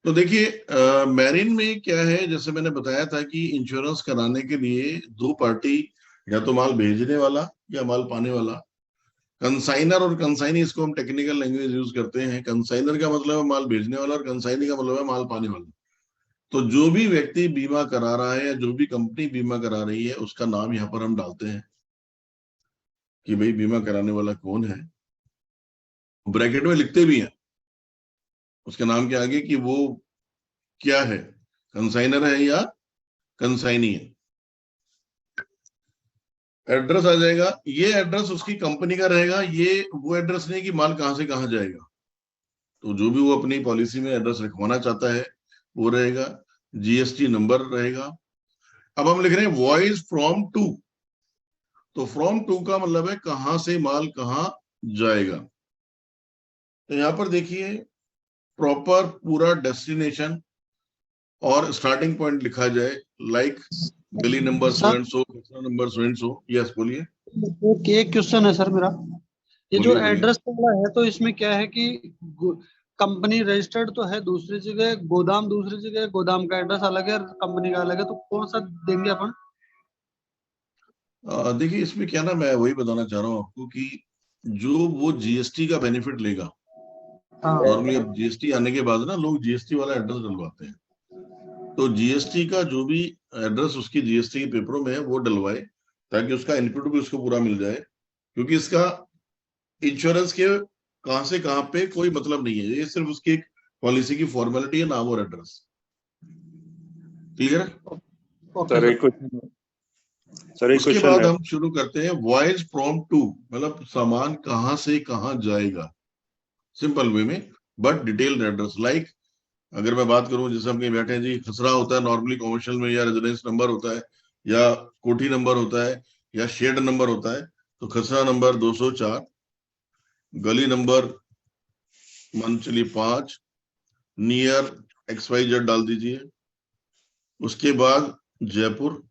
तो देखिए मैरिन में क्या है, जैसे मैंने बताया था कि इंश्योरेंस कराने के लिए दो पार्टी, या तो माल भेजने वाला या माल पाने वाला, कंसाइनर और कंसाइनी, इसको हम टेक्निकल लैंग्वेज यूज करते हैं। कंसाइनर का मतलब है माल भेजने वाला और कंसाइनी का मतलब है माल पाने वाला। तो जो भी व्यक्ति बीमा करा रहा है या जो भी कंपनी बीमा करा रही है उसका नाम यहाँ पर हम डालते हैं कि भाई बीमा कराने वाला कौन है। ब्रैकेट में लिखते भी हैं उसके नाम के आगे कि वो क्या है, कंसाइनर है या कंसाइनी है। एड्रेस आ जाएगा, ये एड्रेस उसकी कंपनी का रहेगा, ये वो एड्रेस नहीं कि माल कहां से कहां जाएगा। तो जो भी वो अपनी पॉलिसी में एड्रेस लिखवाना चाहता है वो रहेगा। जीएसटी नंबर रहेगा। अब हम लिख रहे हैं वॉइस फ्रॉम टू, तो फ्रॉम टू का मतलब है कहां से माल कहां जाएगा। तो यहां पर देखिए प्रॉपर पूरा डेस्टिनेशन और स्टार्टिंग पॉइंट लिखा जाए, लाइक गली number so sir and so, number so and so. Yes बोलिए। एक क्वेश्चन है सर मेरा। ये जो बोलिए बोलिए। एड्रेस वाला है तो इसमें क्या है कि कंपनी रजिस्टर्ड तो है दूसरी जगह, गोदाम दूसरी जगह, गोदाम का एड्रेस अलग है, कंपनी का अलग है, तो कौन सा देंगे अपन? देखिए इसमें क्या ना, मैं वही बताना चाह रहा हूँ आपको कि जो वो जीएसटी का बेनिफिट लेगा, हाँ। नॉर्मली अब जीएसटी आने के बाद ना लोग जीएसटी वाला एड्रेस डलवाते हैं। तो जीएसटी का जो भी एड्रेस उसकी जीएसटी के पेपरों में है वो डलवाए, ताकि उसका इनपुट भी उसको पूरा मिल जाए। क्योंकि इसका इंश्योरेंस के कहां से कहां पे कोई मतलब नहीं है, ये सिर्फ उसकी एक पॉलिसी की फॉर्मेलिटी है, नाम और एड्रेस। क्लियर है। Okay sir sir. एक क्वेश्चन, सर एक उसके क्वेश्चन बाद है। हम शुरू करते हैं वॉयज फ्रॉम टू, मतलब सामान कहां से कहां जाएगा, सिंपल वे में, बट डिटेल्ड एड्रेस। लाइक अगर मैं बात करूं, जैसे हम कहीं बैठे हैं जी, खसरा होता है नॉर्मली कमर्शियल में, या रेजिडेंस नंबर होता है, या कोठी नंबर होता है, या शेड नंबर होता है। तो खसरा नंबर 204, गली नंबर मान चलिए 5, नियर XYZ डाल दीजिए। उसके बाद जयपुर,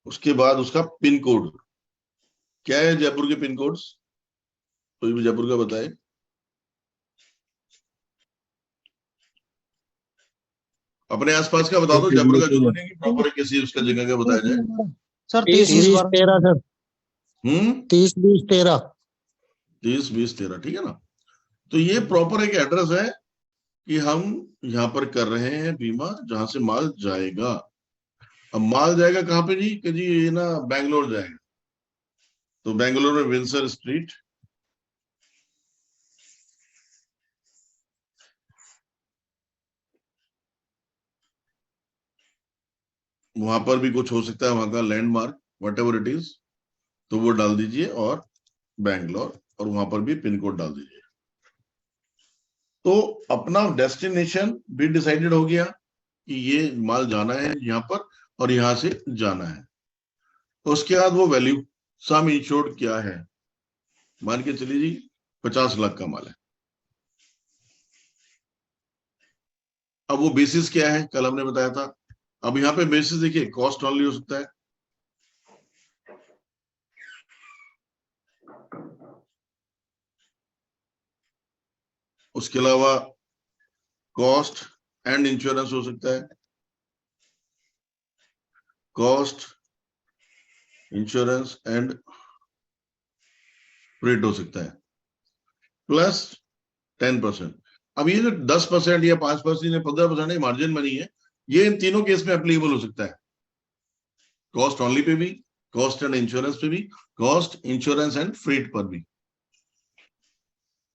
उसके बाद उसका पिन कोड। क्या है जयपुर के पिन कोड्स, कोई भी जयपुर का बताए। अपने आसपास का बता दो, जयपुर का जरूरी नहीं कि प्रॉपर किसी उसका जगह का बताया जाए। Sir 30-20-13 sir. 30 30-20-13। 20 20 13, ठीक है ना। तो ये प्रॉपर एक एड्रेस है कि हम यहाँ पर कर रहे हैं बीमा जहां से माल जाएगा। अब माल जाएगा कहाँ पे जी, कि जी ये ना बैंगलोर जाएगा, तो बैंगलोर में विंसर स्ट्रीट, वहां पर भी कुछ हो सकता है, वहां का landmark what ever it is, तो वो डाल दीजिए, और बैंगलोर, और वहां पर भी पिन कोड डाल दीजिए। तो अपना डेस्टिनेशन भी डिसाइडेड हो गया कि ये माल जाना है यहाँ पर और यहाँ से जाना है। तो उसके बाद वो वैल्यू, सम इंश्योर्ड क्या है, मान के चलिए जी 50 लाख का माल है। अब वो बेसिस क्या है, कल हमने बताया था। अब यहाँ पे बेसिस देखिए, कॉस्ट ऑनली हो सकता है, उसके अलावा कॉस्ट एंड इंश्योरेंस हो सकता है, कॉस्ट इंश्योरेंस एंड फ्रेट हो सकता है, प्लस 10%। अब ये जो 10% या 5% या 15% मार्जिन मनी है, ये इन तीनों केस में एप्लीकेबल हो सकता है। कॉस्ट ऑनली पे भी, कॉस्ट एंड इंश्योरेंस पे भी, कॉस्ट इंश्योरेंस एंड फ्रेट पर भी।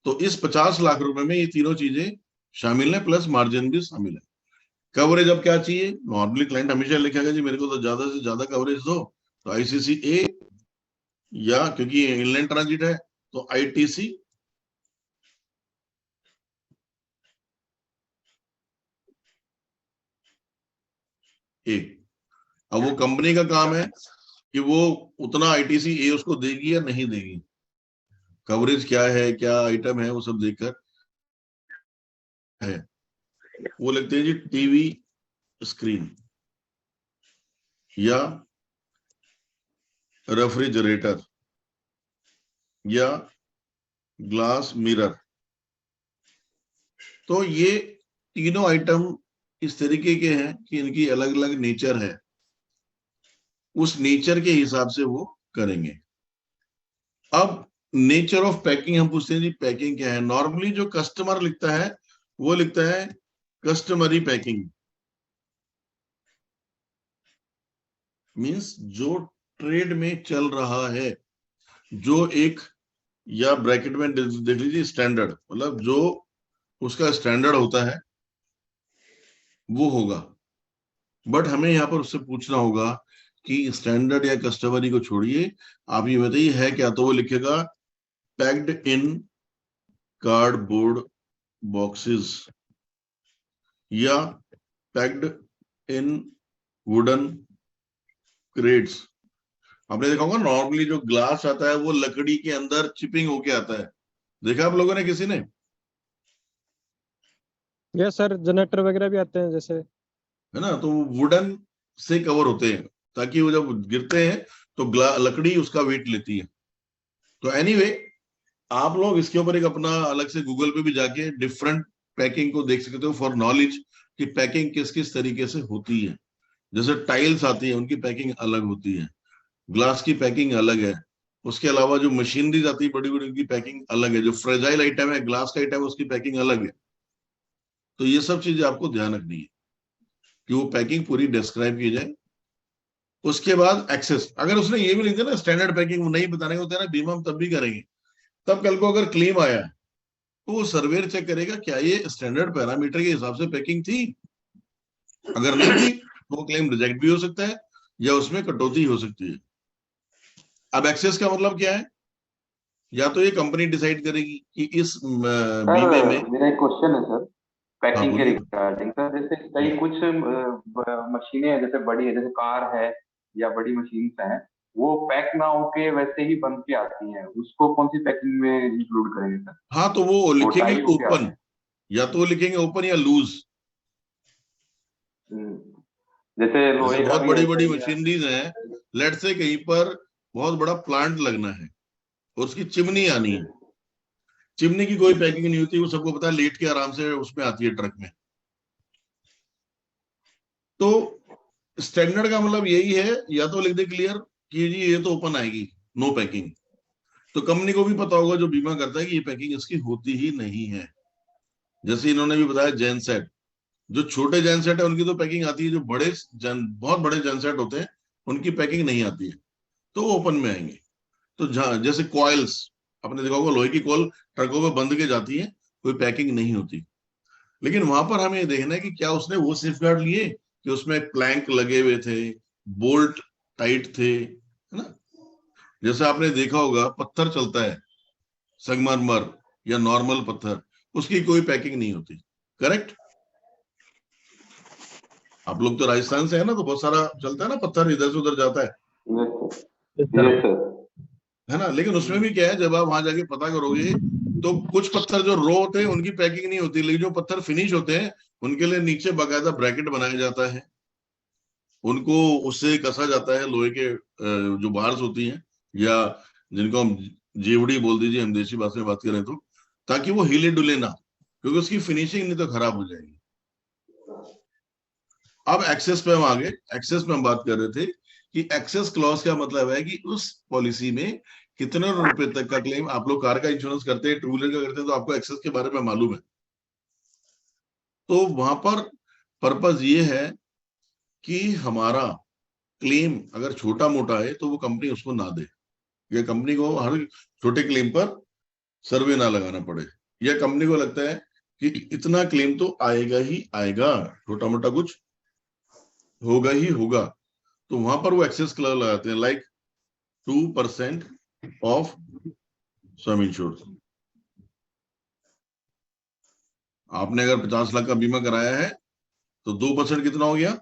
तो इस 50 लाख रुपए में ये तीनों चीजें शामिल है, प्लस मार्जिन भी शामिल है। कवरेज अब क्या चाहिए, नॉर्मली क्लाइंट हमेशा लिखेगा जी मेरे को तो ज्यादा से ज्यादा कवरेज दो, तो आईसीसी ए, या क्योंकि इनलैंड ट्रांजिट है तो आईटीसी ए। अब वो कंपनी का काम है कि वो उतना आईटीसी ए उसको देगी या नहीं देगी, कवरेज क्या है, क्या आइटम है, वो सब देखकर है। वो लगते हैं जी टीवी स्क्रीन, या रेफ्रिजरेटर, या ग्लास मिरर। तो ये तीनों आइटम इस तरीके के हैं कि इनकी अलग अलग नेचर है, उस नेचर के हिसाब से वो करेंगे। अब नेचर ऑफ पैकिंग हम पूछते हैं जी पैकिंग क्या है। नॉर्मली जो कस्टमर लिखता है वो लिखता है कस्टमरी पैकिंग, मींस जो ट्रेड में चल रहा है, जो एक, या ब्रैकेट में देख लीजिए स्टैंडर्ड, मतलब जो उसका स्टैंडर्ड होता है वो होगा। बट हमें यहाँ पर उससे पूछना होगा कि स्टैंडर्ड या कस्टमरी को छोड़िए, आप ये बताइए है क्या। तो वो लिखेगा पैक्ड इन कार्डबोर्ड बॉक्सेस या पैक्ड इन वुडन क्रेट्स। आपने देखा होगा नॉर्मली जो ग्लास आता है वो लकड़ी के अंदर चिपिंग होके आता है, देखा आप लोगों ने किसी ने? यस सर, जनरेटर वगैरह भी आते हैं जैसे। है ना, तो वुडन से कवर होते हैं ताकि वो जब गिरते हैं तो लकड़ी उसका वेट लेती है। तो एनीवे आप लोग इसके ऊपर एक अपना अलग से गूगल पे भी जाके डिफरेंट पैकिंग को देख सकते हो फॉर नॉलेज कि पैकिंग किस किस तरीके से होती है। जैसे टाइल्स आती है उनकी पैकिंग अलग होती है, ग्लास की पैकिंग अलग है, उसके अलावा जो मशीनरीज आती है बड़ी बड़ी उनकी पैकिंग अलग है, जो फ्रेजाइल आइटम है ग्लास का आइटम है उसकी पैकिंग अलग है। तो ये सब चीजें आपको ध्यान रखनी है कि वो पैकिंग पूरी डिस्क्राइब की जाए। उसके बाद एक्सेस, अगर उसने ये भी लिख दिया ना स्टैंडर्ड पैकिंग वो नहीं बताने होता है ना, बीमा हम तब भी करेंगे। तब कल को अगर क्लेम आया तो वो सर्वेयर चेक करेगा क्या ये स्टैंडर्ड पैरामीटर के हिसाब से पैकिंग थी। अगर नहीं थी तो वो क्लेम रिजेक्ट भी हो सकता है या उसमें कटौती हो सकती है। अब एक्सेस का मतलब क्या है, या तो ये कंपनी डिसाइड करेगी कि इस बीमे में। मेरा एक क्वेश्चन है सर, हाँ पैकिंग के बोलिए। Regarding sir. जैसे कई कुछ मशीनें हैं, जैसे बड़ी है, जैसे कार है या बड़ी मशीन हैं, वो पैक ना होके वैसे ही बन के आती हैं, उसको कौन सी पैकिंग में इंक्लूड करेंगे सर? हाँ तो वो लिखेंगे टाइट होके आते ओपन, हैं। या तो वो लिखेंगे ओपन या लूज। जैसे जैसे लोहे का बहुत भी बड़ी ऐसा बड़ी ही है। मशीनरीज हैं, लेट से कहीं पर बहुत बड़ा प्लांट लगना है और उसकी चिमनी आनी है, चिमनी की कोई पैकिंग नहीं होती, वो सबको पता है, लेट के आराम से उसमें आती है ट्रक में। तो स्टैंडर्ड का मतलब यही है, या तो लिख दे क्लियर कि जी ये तो ओपन आएगी, नो पैकिंग। तो कंपनी को भी पता होगा जो बीमा करता है कि ये पैकिंग इसकी होती ही नहीं है। जैसे इन्होंने भी बताया जेनसेट, जो छोटे जेनसेट है उनकी तो पैकिंग आती है, जो बहुत बड़े जेनसेट होते हैं उनकी पैकिंग नहीं आती है, तो वो ओपन में आएंगे। तो जैसे कॉइल्स, आपने देखा होगा लोहे की कॉइल ट्रकों में बंध के जाती है, कोई पैकिंग नहीं होती। लेकिन वहां पर हमें ये देखना है कि क्या उसने वो सेफगार्ड लिए कि उसमें प्लैंक लगे हुए थे, बोल्ट टाइट थे, है ना। जैसे आपने देखा होगा पत्थर चलता है, संगमरमर या नॉर्मल पत्थर, उसकी कोई पैकिंग नहीं होती, करेक्ट। आप लोग तो राजस्थान से है ना, तो बहुत सारा चलता है ना पत्थर, इधर से उधर जाता है यस सर। है ना। लेकिन उसमें भी क्या है, जब आप वहां जाके पता करोगे तो कुछ पत्थर जो रो होते हैं उनकी पैकिंग नहीं होती, लेकिन जो पत्थर फिनिश होते हैं उनके लिए नीचे बाकायदा ब्रैकेट बनाया जाता है, उनको उससे कसा जाता है लोहे के जो बार्स होती हैं, या जिनको हम जेवड़ी बोल दीजिए हम देसी भाषा में बात करें तो, ताकि वो हिले डुले ना, क्योंकि उसकी फिनिशिंग नहीं तो खराब हो जाएगी। अब एक्सेस पे हम आगे, एक्सेस में हम बात कर रहे थे कि एक्सेस क्लॉज का मतलब है कि उस पॉलिसी में कितने रुपए तक का क्लेम, आप लोग कार का इंश्योरेंस करते हैं, टू व्हीलर का करते हैं, तो आपको एक्सेस के बारे में मालूम है। तो वहां पर पर्पस ये है कि हमारा क्लेम अगर छोटा मोटा है तो वो कंपनी उसको ना दे, या कंपनी को हर छोटे क्लेम पर सर्वे ना लगाना पड़े, या कंपनी को लगता है कि इतना क्लेम तो आएगा ही आएगा, छोटा मोटा कुछ होगा ही होगा, तो वहां पर वो एक्सेस क्लॉज लगाते हैं, लाइक 2% ऑफ सम इंश्योर्ड। आपने अगर 50 लाख का बीमा कराया है तो 2% कितना हो गया,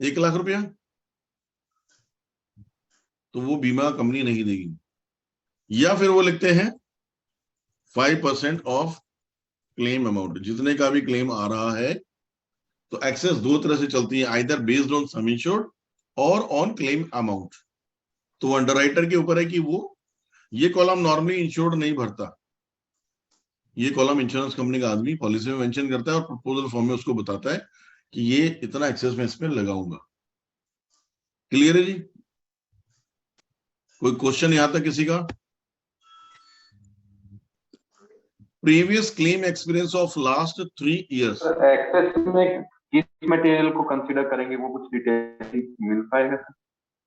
1 लाख रुपया, तो वो बीमा कंपनी नहीं देगी। या फिर वो लिखते हैं 5% ऑफ क्लेम अमाउंट, जितने का भी क्लेम आ रहा है। तो एक्सेस दो तरह से चलती है, either based on some insured और ऑन क्लेम अमाउंट। तो अंडरराइटर के ऊपर है कि वो ये कॉलम नॉर्मली इंश्योर्ड नहीं भरता, ये कॉलम इंश्योरेंस कंपनी का आदमी पॉलिसी में मेंशन करता है और प्रपोजल फॉर्म में उसको बताता है कि ये इतना एक्सेस में इसमें लगाऊंगा। क्लियर है जी? कोई क्वेश्चन यहां तक किसी का? Previous claim experience of last 3 years। Excess में किस मटेरियल को कंसीडर करेंगे, वो कुछ डिटेल मिल पाएगा सर?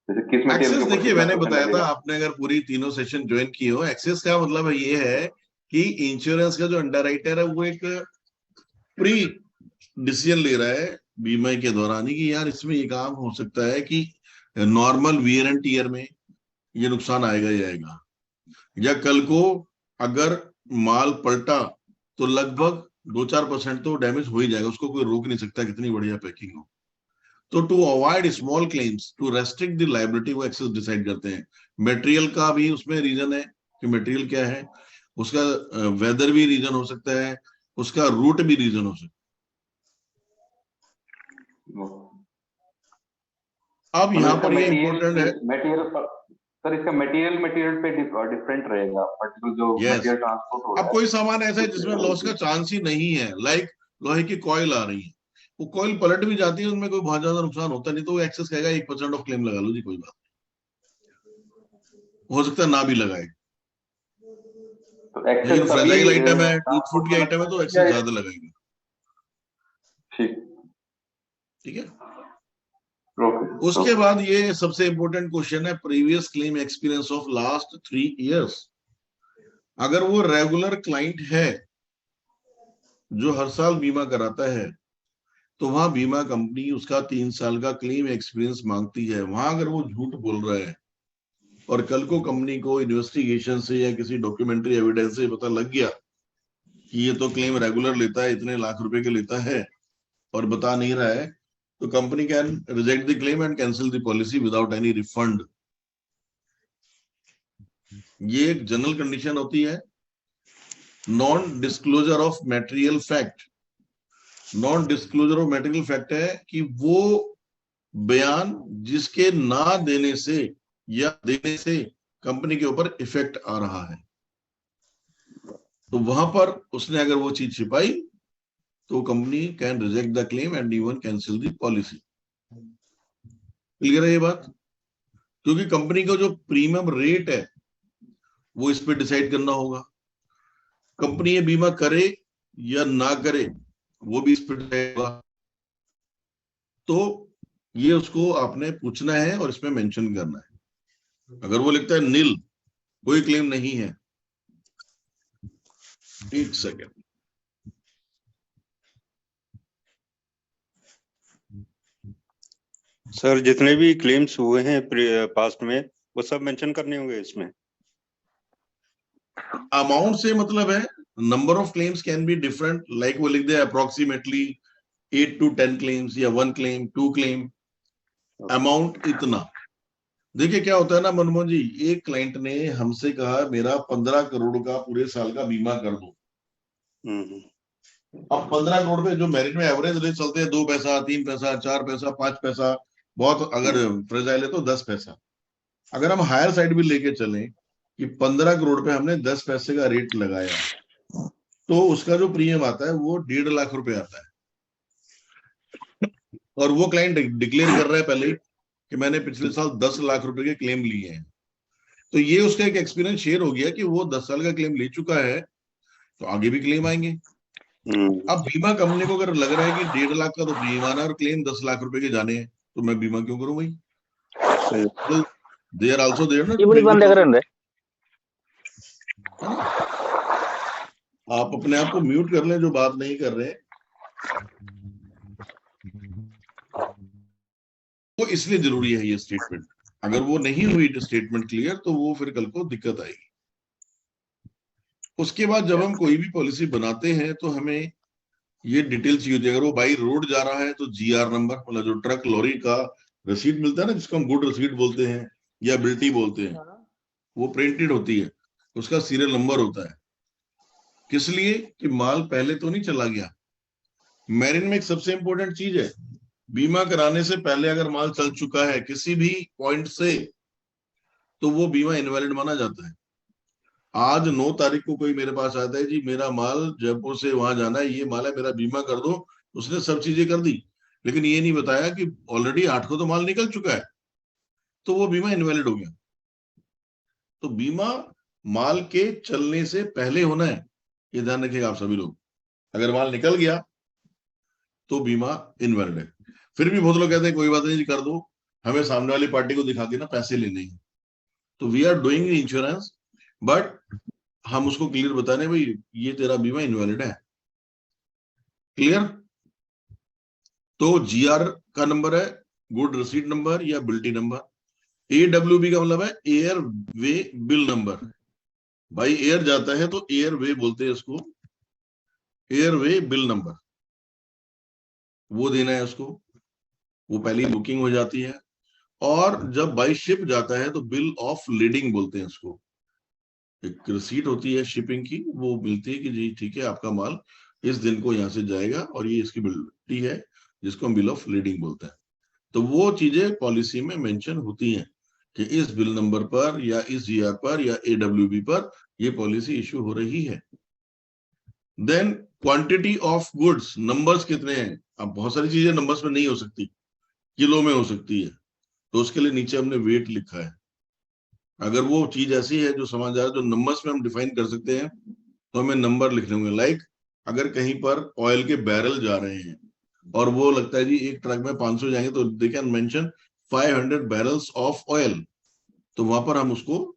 जैसे किस मटेरियल एक्सेस के देखिए, ऊपर मैंने कितना बताया लगेगा? था, आपने अगर पूरी तीनों सेशन ज्वाइन किए हो, एक्सेस का मतलब ये है कि इंश्योरेंस का जो अंडरराइटर है वो एक प्री डिसीजन ले रहा है बीमा के दौरान ही कि यार इसमें ये काम हो सकता है कि नॉर्मल वियर एंड टीयर में ये नुकसान आएगा ही आएगा, या कल को अगर माल पलटा तो लगभग 2-4% तो डैमेज हो ही जाएगा, उसको कोई रोक नहीं सकता कितनी बढ़िया पैकिंग हो। तो to avoid small claims, to restrict the liability, वो एक्सेस डिसाइड करते हैं। मटेरियल का भी उसमें रीजन है कि मटेरियल क्या है, उसका वेदर भी रीजन हो सकता है, उसका रूट भी रीजन हो सकता है। अब यहाँ पर ये इंपॉर्टेंट है, मटेरियल सर, इसका मटेरियल पे डिफरेंट रहेगा, पर्टिकुलर जो Yes. मटेरियल ट्रांसपोर्ट हो रहा अब है। कोई सामान ऐसा है जिसमें लॉस का चांस ही नहीं है, लाइक लोहे की कॉइल आ रही है, वो कॉइल पलट भी जाती है, उसमें कोई बहुत ज्यादा नुकसान होता नहीं, तो वो एक्सेस कहेगा 1% ऑफ क्लेम लगा लो जी, कोई बात नहीं। हो सकता है ना भी लगाए, तो एक्सेस लेकिन फ्रेजाइल आइटम है, टूथ ट्रांसपोर्ट फूट की आइटम है, तो एक्सेस ज्यादा लगाएंगे। ठीक ठीक है। ओके। उसके बाद ये सबसे इंपॉर्टेंट क्वेश्चन है, previous claim experience of last 3 years। अगर वो रेगुलर क्लाइंट है जो हर साल बीमा कराता है, तो वहां बीमा कंपनी उसका 3 साल का क्लेम एक्सपीरियंस मांगती है। वहां अगर वो झूठ बोल रहा है और कल को कंपनी को इन्वेस्टिगेशन से या किसी डॉक्यूमेंट्री एविडेंस से पता लग गया कि ये तो क्लेम रेगुलर लेता है, इतने लाख रुपए के लेता है और बता नहीं रहा है, तो company can reject the claim and cancel the policy without any refund. ये एक जनरल कंडीशन होती है। Non disclosure of material fact, non disclosure of material fact है कि वो बयान जिसके ना देने से या देने से कंपनी के ऊपर इफेक्ट आ रहा है, तो वहां पर उसने अगर वो चीज छिपाई तो company can reject the claim and even cancel the policy. Clear है ये बात? क्योंकि कंपनी का जो प्रीमियम रेट है वो इस पे डिसाइड करना होगा, कंपनी ये बीमा करे या ना करे वो भी इस पे डिसाइड होगा। तो ये उसको आपने पूछना है और इसमें मेंशन करना है। अगर वो लिखता है नील, कोई क्लेम नहीं है, एक सेकेंड, सर जितने भी क्लेम्स हुए हैं पास्ट में वो सब मेंशन करने होंगे इसमें। अमाउंट से मतलब है, number of claims can be different, like वो लिख दे अप्रोक्सीमेटली 8 to 10 क्लेम्स या 1 क्लेम 2 क्लेम, अमाउंट इतना। देखिए क्या होता है ना मनमोहन जी, एक क्लाइंट ने हमसे कहा मेरा 15 करोड़ का पूरे साल का बीमा कर दो। अब 15 करोड़ पे जो मेरिट में एवरेज रेट चलते हैं 2 पैसा 3 पैसा 4 पैसा 5 पैसा, बहुत अगर फ्रेजाइल है तो 10 पैसा। अगर हम हायर साइड भी लेके चलें कि 15 करोड़ पे हमने 10 पैसे का रेट लगाया, तो उसका जो प्रीमियम आता है वो 1.5 लाख रुपए आता है। और वो क्लाइंट डिक्लेयर कर रहा है पहले कि मैंने पिछले साल 10 लाख रुपए के क्लेम लिए हैं, तो ये उसका एक एक्सपीरियंस शेयर हो गया कि वो 10 साल का क्लेम ले चुका है, तो आगे भी क्लेम आएंगे। अब बीमा कंपनी को अगर लग रहा है कि 1.5 लाख का तो प्रीमियम आना है और क्लेम 10 लाख रुपए के जाने हैं, तो मैं बीमा क्यों करूं भाई? तो दे आर आल्सो देयर ना। आप अपने आप को म्यूट कर लें जो बात नहीं कर रहे, वो इसलिए जरूरी है ये स्टेटमेंट। अगर वो नहीं हुई स्टेटमेंट क्लियर तो वो फिर कल को दिक्कत आएगी। उसके बाद जब हम कोई भी पॉलिसी बनाते हैं तो हमें ये डिटेल चाहिए होती है। अगर वो बाई रोड जा रहा है तो GR नंबर, मतलब जो ट्रक लॉरी का रसीद मिलता है ना, जिसको हम गुड रसीद बोलते हैं या बिल्टी बोलते हैं, वो प्रिंटेड होती है, उसका सीरियल नंबर होता है। किस लिए? कि माल पहले तो नहीं चला गया। मैरिन में एक सबसे इंपॉर्टेंट चीज है, बीमा कराने से पहले अगर माल चल चुका है किसी भी पॉइंट से, तो वो बीमा इनवैलिड माना जाता है। आज 9 तारीख को कोई मेरे पास आता है, जी मेरा माल जयपुर से वहां जाना है, ये माल है, मेरा बीमा कर दो, उसने सब चीजें कर दी, लेकिन ये नहीं बताया कि ऑलरेडी 8 को तो माल निकल चुका है, तो वो बीमा इनवैलिड हो गया। तो बीमा माल के चलने से पहले होना है, ये ध्यान रखिएगा आप सभी लोग। अगर माल निकल गया तो बीमा इनवैलिड है। फिर भी बहुत लोग कहते हैं कोई बात नहीं जी कर दो, हमें सामने वाली पार्टी को दिखा के ना पैसे लेने हैं। तो we are doing insurance, but हम उसको क्लियर बता रहे हैं भाई ये तेरा बीमा इनवैलिड है। क्लियर? तो जीआर का नंबर है गुड रिसीट नंबर या बिल्टी नंबर। एडब्ल्यूबी का मतलब है एयर वे बिल नंबर। भाई एयर जाता है तो एयर वे बोलते हैं इसको, एयर वे बिल नंबर वो देना है उसको, वो पहली बुकिंग हो जाती है। और जब बाई शिप जाता है तो बिल ऑफ लीडिंग बोलते हैं उसको, एक रिसीट होती है शिपिंग की, वो मिलती है कि जी ठीक है आपका माल इस दिन को यहाँ से जाएगा और ये इसकी बिल्टी है जिसको हम बिल ऑफ लीडिंग बोलते हैं। तो वो चीजें पॉलिसी में मेंशन होती हैं कि इस बिल नंबर पर या इस जीआर पर या एडब्ल्यूबी पर ये पॉलिसी इश्यू हो रही है। Then quantity of goods, numbers कितने हैं। अब बहुत सारी चीजें नंबर्स में नहीं हो सकती, किलो में हो सकती है, तो उसके लिए नीचे हमने वेट लिखा है। अगर वो चीज ऐसी है जो समझ आ रहा है जो नंबर्स में हम डिफाइन कर सकते हैं तो हमें नंबर लिखने होंगे। लाइक अगर कहीं पर ऑयल के बैरल जा रहे हैं और वो लगता है जी एक ट्रक में 500 जाएंगे तो they can mention 500 barrels of oil, तो वहां पर हम उसको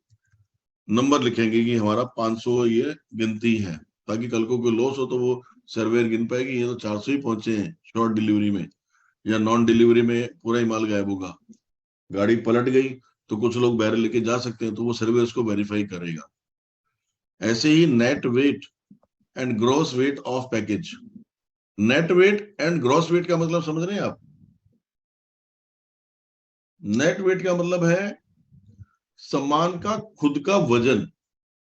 नंबर लिखेंगे कि हमारा 500 ये गिनती है, ताकि कल को कोई लॉस हो तो वो सर्वेयर गिन पाएगी ये तो 400 ही पहुंचे हैं शॉर्ट डिलीवरी में, या नॉन डिलीवरी में पूरा ही माल गायब होगा। गाड़ी पलट गई तो कुछ लोग बैरल लेके जा सकते हैं, तो वो सर्वे उसको वेरीफाई करेगा। ऐसे ही net weight and gross weight of package. Net weight and gross weight का मतलब समझ रहे हैं आप? नेट वेट का मतलब है सामान का खुद का वजन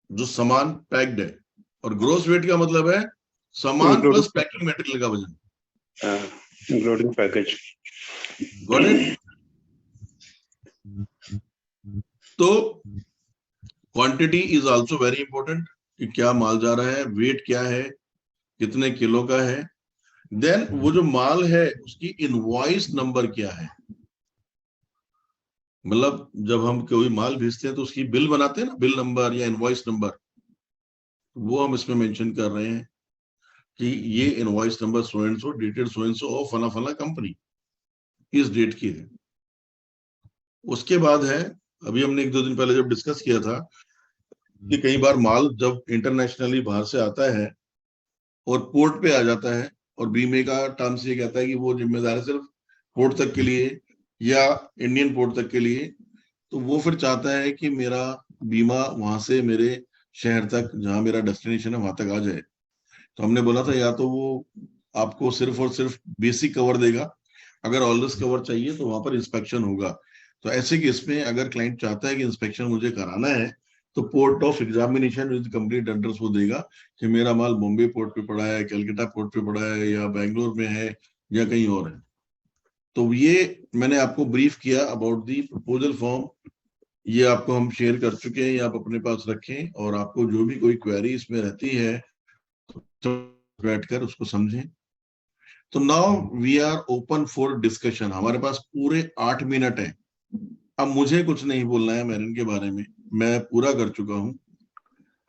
जो सामान पैक्ड है, और ग्रॉस वेट का मतलब है सामान प्लस पैकिंग मटेरियल का वजन, इंक्लूडिंग पैकेज। Got it? तो quantity is also very important, कि क्या माल जा रहा है, वेट क्या है, कितने किलो का है। देन वो जो माल है उसकी इनवॉइस नंबर क्या है, मतलब जब हम कोई माल भेजते हैं तो उसकी बिल बनाते हैं ना, बिल नंबर या इनवॉइस नंबर, वो हम इसमें मेंशन कर रहे हैं कि ये invoice number so and so dated so and so of फला फला कंपनी इस डेट की है। उसके बाद है, अभी हमने 1-2 दिन पहले जब डिस्कस किया था कि कई बार माल जब इंटरनेशनली बाहर से आता है और पोर्ट पे आ जाता है, और बीमे का टर्म्स ये कहता है कि वो जिम्मेदार है सिर्फ पोर्ट तक के लिए या इंडियन पोर्ट तक के लिए, तो वो फिर चाहता है कि मेरा बीमा वहां से मेरे शहर तक जहां मेरा डेस्टिनेशन है वहां तक आ जाए। तो हमने बोला था या तो वो आपको सिर्फ और सिर्फ बेसिक कवर देगा, अगर ऑल रिस्क कवर चाहिए तो वहां पर इंस्पेक्शन होगा। तो ऐसे केस में अगर क्लाइंट चाहता है कि इंस्पेक्शन मुझे कराना है तो port of examination with complete address वो देगा कि मेरा माल बॉम्बे पोर्ट पे पड़ा है, कलकत्ता पोर्ट पे पड़ा है, या बेंगलोर में है, या कहीं और है। तो ये मैंने आपको ब्रीफ किया अबाउट दी प्रपोजल फॉर्म, ये आपको हम शेयर कर चुके हैं, ये आप अपने पास रखें, और आपको जो भी कोई क्वेरी इसमें रहती है तो बैठकर उसको समझें। तो now we are open for discussion. हमारे पास पूरे 8 मिनट है। अब मुझे कुछ नहीं बोलना है मेरिन के बारे में, मैं पूरा कर चुका हूं।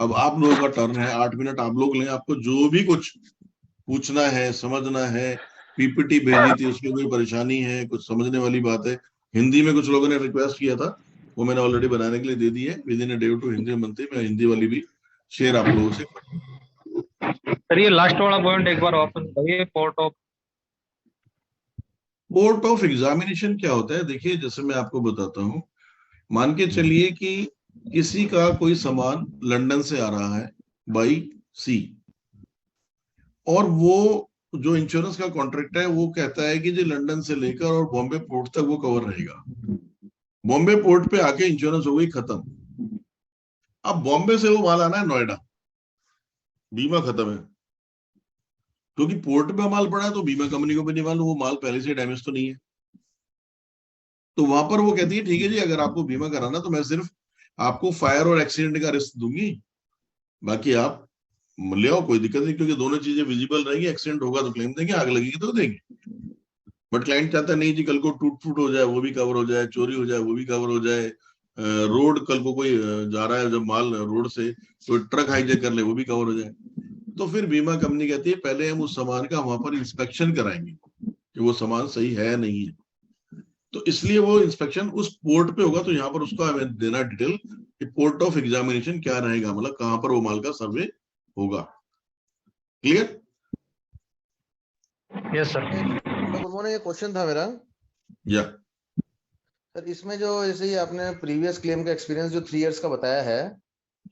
अब आप लोगों का टर्न है, 8 मिनट आप लोग लें। आपको जो भी कुछ पूछना है, समझना है, पीपीटी भेजी थी उसमें कोई परेशानी है, कुछ समझने वाली बात है, हिंदी में कुछ लोगों ने रिक्वेस्ट किया था, वो मैंने ऑलरेडी बनाने के लिए दे दी है। Within a day to Hindi बनती है, मैं हिंदी वाली भी शेयर आप लोगों से करूंगा। सर ये लास्ट वाला पॉइंट एक बार वापस बताइए, पोर्ट ऑफ एग्जामिनेशन क्या होता है? देखिए जैसे मैं आपको बताता हूँ, मान के चलिए कि किसी का कोई सामान लंदन से आ रहा है बाई सी, और वो जो इंश्योरेंस का कॉन्ट्रैक्ट है वो कहता है कि जी लंदन से लेकर और बॉम्बे पोर्ट तक वो कवर रहेगा। बॉम्बे पोर्ट पे आके इंश्योरेंस हो गई खत्म। अब बॉम्बे से वो माल आना है नोएडा, बीमा खत्म है, क्योंकि पोर्ट पे माल पड़ा है तो बीमा कंपनी को भी नहीं मालूम वो माल पहले से डैमेज तो नहीं है। तो वहां पर वो कहती है ठीक है जी अगर आपको बीमा कराना तो मैं सिर्फ आपको फायर और एक्सीडेंट का रिस्क दूंगी, बाकी आप ले आओ, कोई दिक्कत नहीं, क्योंकि दोनों चीजें विजिबल रहेगी। एक्सीडेंट होगा तो क्लेम देंगे, आग लगेगी तो देंगे। बट क्लाइंट चाहता नहीं जी कल को टूट फूट हो जाए वो भी कवर हो जाए, चोरी हो जाए वो भी कवर हो जाए, रोड कल को कोई जा रहा है जब माल रोड से तो ट्रक हाईजैक कर ले वो भी कवर हो जाए। तो फिर बीमा कंपनी कहती है पहले हम उस सामान का वहां पर इंस्पेक्शन कराएंगे कि वो सामान सही है या नहीं है। तो इसलिए वो इंस्पेक्शन उस पोर्ट पे होगा, तो यहाँ पर उसको हमें देना डिटेल कि पोर्ट ऑफ एग्जामिनेशन क्या रहेगा, मतलब कहाँ पर वो माल का सर्वे होगा। Clear? Yes sir. Good morning, एक क्वेश्चन था मेरा या सर। इसमें जो जैसे ये आपने प्रीवियस क्लेम का एक्सपीरियंस जो 3 इयर्स का बताया है,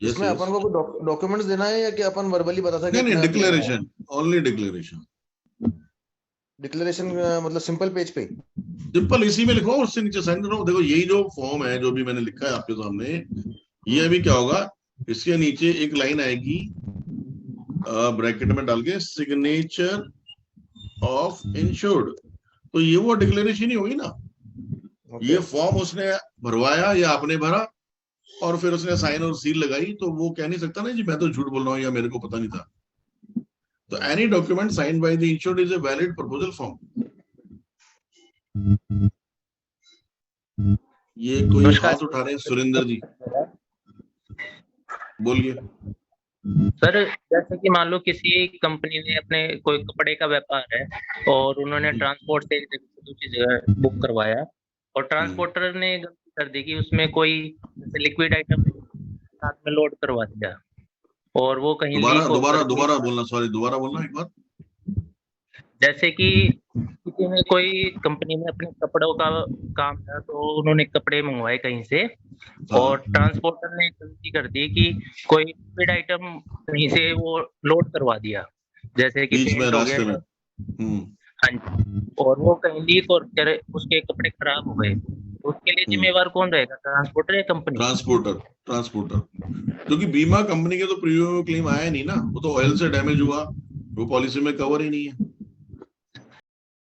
यस इसमें अपन को डॉक्यूमेंट्स देना है या कि अपन वर्बली बता सकते? नहीं, डिक्लेरेशन, ओनली डिक्लेरेशन। डिक्लेरेशन मतलब सिंपल पेज पे? सिंपल इसी में लिखो, उससे नीचे साइन करो। देखो यही जो फॉर्म है जो भी मैंने लिखा है आपके सामने, ये अभी क्या होगा, इसके नीचे एक लाइन आएगी ब्रैकेट में डाल के, सिग्नेचर ऑफ इंश्योर्ड। तो ये वो डिक्लेरेशन ही होगी ना। ये फॉर्म उसने भरवाया या आपने भरा और फिर उसने साइन और सील लगाई, तो वो कह नहीं सकता ना जी मैं तो झूठ बोल रहा हूँ या मेरे को पता नहीं था। तो any document sign by the insured is a valid proposal form. ये कोई हाथ उठा रहे हैं सुरेंद्र जी, बोलिए। सर जैसे कि मान लो किसी कंपनी ने अपने कोई कपड़े का व्यापार है और उन्होंने ट्रांसपोर्ट से एक जगह से दूसरी जगह बुक करवाया और ट्रांसपोर्टर ने गलती कर दी कि उसमें कोई जैसे लिक्विड आइटम साथ में लोड करवा दिया और वो कहीं दोबारा बोलना, सॉरी दोबारा बोलना एक बार। जैसे कि किसी ने कोई कंपनी में अपने कपड़ों का काम था तो उन्होंने कपड़े मंगवाए कहीं से और ट्रांसपोर्टर ने गलती कर दी कि कोई लिक्विड आइटम कहीं से वो लोड करवा दिया, जैसे कि बीच में पेंट हो रास्ते गया। में। हाँ जी, और वो कहीं लीक और उसके कपड़े खराब हो गए, तो उसके लिए जिम्मेवार कौन रहेगा, ट्रांसपोर्टर या कंपनी? ट्रांसपोर्टर। क्योंकि बीमा कंपनी के तो प्रीमियम क्लेम आया नहीं ना, वो तो ऑयल से डैमेज हुआ, वो पॉलिसी में कवर ही नहीं है।